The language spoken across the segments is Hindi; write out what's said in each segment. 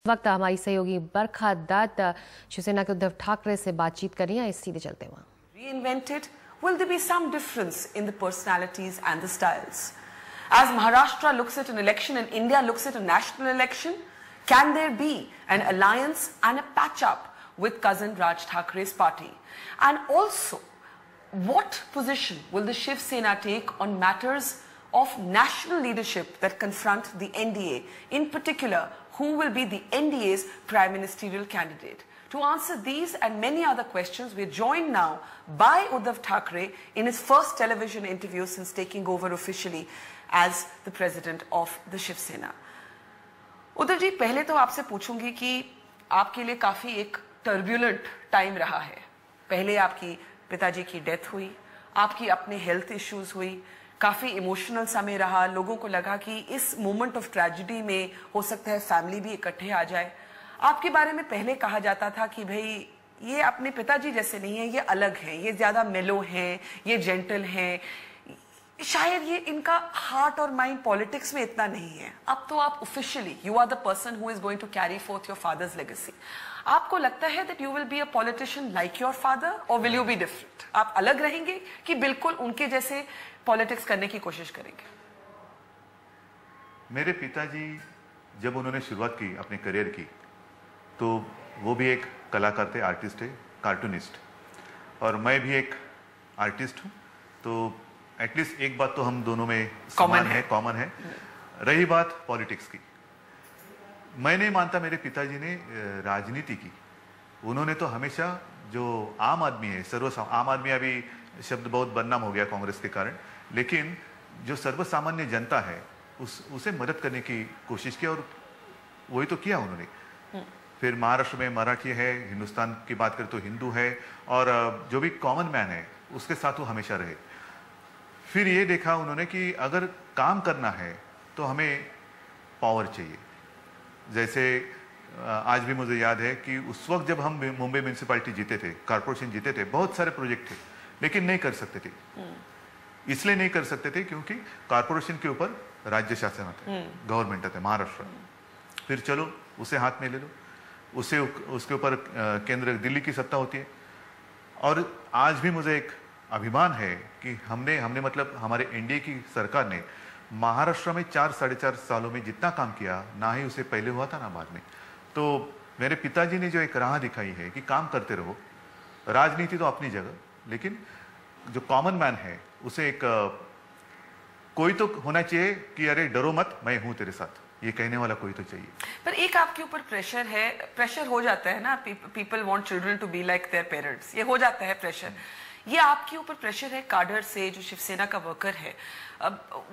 वक्त हमारी सहयोगी बरखा दत्त शिवसेना के उद्धव ठाकरे से बातचीत कर रही हैं, इस सीधे चलते हुए। Reinvented, will there be some difference in the personalities and the styles? As Maharashtra looks at an election and India looks at a national election, can there be an alliance and a patch-up with cousin Raj Thakre's party? And also, what position will the Shiv Sena take on matters of national leadership that confront the NDA? In particular, who will be the NDA's prime ministerial candidate? To answer these and many other questions, we are joined now by Uddhav Thackeray in his first television interview since taking over officially as the president of the Shiv Sena. Uddhav ji, पहले तो आपसे पूछूंगी कि आपके लिए काफी एक टर्ब्यूलेंट टाइम रहा है। पहले आपकी पिताजी की डेथ हुई, आपकी अपने हेल्थ इश्यूज हुई, काफी इमोशनल समय रहा, लोगों को लगा कि इस मोमेंट ऑफ ट्रेजेडी में हो सकता है फैमिली भी इकट्ठे आ जाए। आपके बारे में पहले कहा जाता था कि भाई ये अपने पिताजी जैसे नहीं है, ये अलग हैं, ये ज्यादा मेलो हैं, ये जेंटल हैं, शायद ये इनका हार्ट और माइंड पॉलिटिक्स में इतना नहीं है। अब तो आप officially you are the person who is going to carry forth your father's legacy. आपको लगता है that you will be a politician like your father और विल यू बी डिफरेंट? आप अलग रहेंगे कि बिल्कुल उनके जैसे पॉलिटिक्स करने की कोशिश करेंगे? मेरे पिताजी जब उन्होंने शुरुआत की अपने करियर की, तो वो भी एक कलाकार थे, आर्टिस्ट है, कार्टूनिस्ट, और मैं भी एक आर्टिस्ट हूँ। तो एटलीस्ट एक बात तो हम दोनों में कॉमन है। रही बात पॉलिटिक्स की, मैं नहीं मानता मेरे पिताजी ने राजनीति की। उन्होंने तो हमेशा जो आम आदमी है, आम आदमी अभी शब्द बहुत बदनाम हो गया कांग्रेस के कारण, लेकिन जो सर्वसामान्य जनता है उसे मदद करने की कोशिश की, और वही तो किया उन्होंने। फिर महाराष्ट्र में मराठी है, हिंदुस्तान की बात करें तो हिंदू है, और जो भी कॉमन मैन है उसके साथ वो हमेशा रहे। फिर ये देखा उन्होंने कि अगर काम करना है तो हमें पावर चाहिए। जैसे आज भी मुझे याद है कि उस वक्त जब हम मुंबई म्यूनिसिपैलिटी जीते थे, कॉर्पोरेशन जीते थे, बहुत सारे प्रोजेक्ट थे, लेकिन नहीं कर सकते थे। इसलिए नहीं कर सकते थे क्योंकि कॉर्पोरेशन के ऊपर राज्य शासन आता है, गवर्नमेंट आता है, महाराष्ट्र। फिर चलो उसे हाथ में ले लो, उसके ऊपर केंद्र दिल्ली की सत्ता होती है। और आज भी मुझे एक अभिमान है कि हमने मतलब हमारे एनडीए की सरकार ने महाराष्ट्र में 4-4.5 सालों में जितना काम किया, ना ही उसे पहले हुआ था ना बाद में। तो मेरे पिताजी ने जो एक राह दिखाई है कि काम करते रहो, राजनीति तो अपनी जगह, लेकिन जो कॉमन मैन है उसे एक कोई तो होना चाहिए कि अरे डरो मत, मैं हूं तेरे साथ, ये कहने वाला कोई तो चाहिए। पर एक आपके ऊपर प्रेशर हो जाता है ना, people want children to be like their parents, ये हो जाता है प्रेशर। ये आपके ऊपर प्रेशर है काडर से, जो शिवसेना का वर्कर है। अब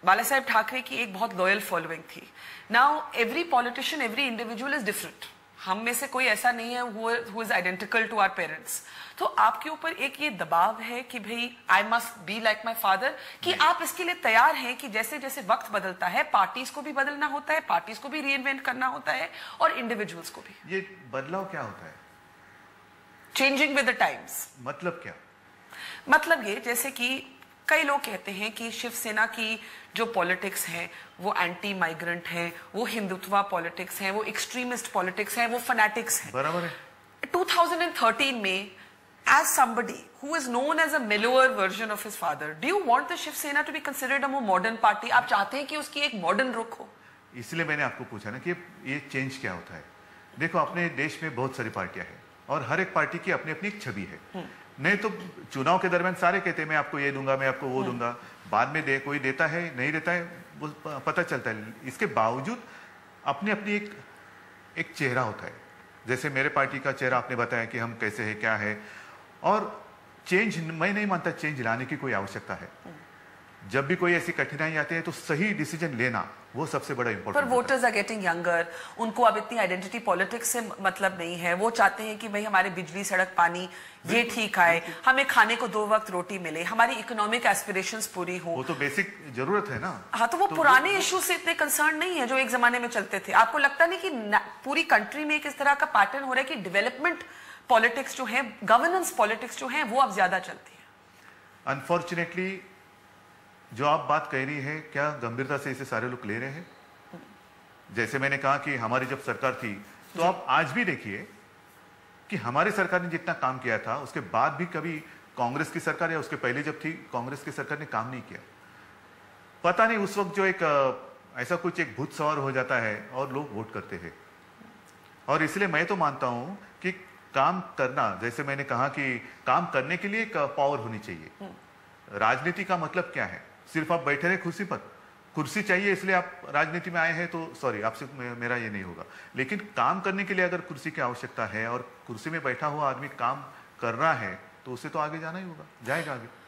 बाला साहेब ठाकरे की एक बहुत लॉयल फॉलोइंग थी। Now every politician, every individual is different. हम में से कोई ऐसा नहीं है who is identical to our parents. तो आपके ऊपर एक ये दबाव है कि भाई I must be like my father, कि आप इसके लिए तैयार हैं कि जैसे जैसे वक्त बदलता है पार्टीज को भी बदलना होता है, पार्टीज को भी रीइन्वेंट करना होता है, और इंडिविजुअल्स को भी। ये बदलाव क्या होता है? Changing with the times. मतलब क्या? मतलब ये, जैसे कि कई लोग कहते हैं कि शिवसेना की जो पॉलिटिक्स है वो एंटी माइग्रेंट है, वो हिंदुत्व पॉलिटिक्स है, वो एक्सट्रीमिस्ट पॉलिटिक्स है, वो फैनेटिक्स है। बराबर है। 2013 में as somebody who is known as a mellower version of his father, do you want the Shiv Sena to be considered a more modern party? आप चाहते हैं कि उसकी एक मॉडर्न रुख हो? इसलिए मैंने आपको पूछा ना कि ये चेंज क्या होता है। देखो, अपने देश में बहुत सारी पार्टियां हैं और हर एक पार्टी की अपनी अपनी एक छवि है। नहीं तो चुनाव के दरमियान सारे कहते हैं मैं आपको ये दूंगा, मैं आपको वो दूंगा, बाद में कोई देता है नहीं देता है वो पता चलता है। इसके बावजूद अपनी अपनी एक चेहरा होता है। जैसे मेरे पार्टी का चेहरा आपने बताया कि हम कैसे है, क्या है, और चेंज मैं नहीं मानता चेंज लाने की कोई आवश्यकता है। जब भी कोई ऐसी कठिनाई आती है तो सही डिसीजन लेना वो सबसे बड़ा इंपॉर्टेंट। पर वोटर्स आर गेटिंग यंगर, उनको अब इतनी आइडेंटिटी पॉलिटिक्स से मतलब नहीं है। वो चाहते हैं कि भाई हमारे बिजली, सड़क, पानी ये ठीक आए, हमें खाने को 2 वक्त रोटी मिले, हमारी इकोनॉमिक एस्पिरेशंस पूरी हो। वो तो बेसिक जरूरत है ना। हाँ, तो वो पुराने इश्यू से इतने कंसर्न नहीं है जो एक जमाने में चलते थे। आपको लगता नहीं कि पूरी कंट्री में किस तरह का पैटर्न हो रहा है कि डेवलपमेंट पॉलिटिक्स जो है, गवर्नेंस पॉलिटिक्स जो है, वो अब ज्यादा चलती है? अनफॉर्चुनेटली जो आप बात कह रही है, क्या गंभीरता से इसे सारे लोग ले रहे हैं? जैसे मैंने कहा कि हमारी जब सरकार थी, तो आप आज भी देखिए कि हमारी सरकार ने जितना काम किया था उसके बाद भी कभी कांग्रेस की सरकार या उसके पहले जब थी कांग्रेस की सरकार ने काम नहीं किया। पता नहीं उस वक्त जो एक ऐसा कुछ एक भूत सवार हो जाता है और लोग वोट करते हैं। और इसलिए मैं तो मानता हूं कि काम करना, जैसे मैंने कहा कि काम करने के लिए एक पावर होनी चाहिए। राजनीति का मतलब क्या है? सिर्फ आप बैठे रहे कुर्सी पर, कुर्सी चाहिए इसलिए आप राजनीति में आए हैं तो सॉरी, आपसे मेरा ये नहीं होगा। लेकिन काम करने के लिए अगर कुर्सी की आवश्यकता है और कुर्सी में बैठा हुआ आदमी काम कर रहा है तो उसे तो आगे जाना ही होगा, जाएगा आगे।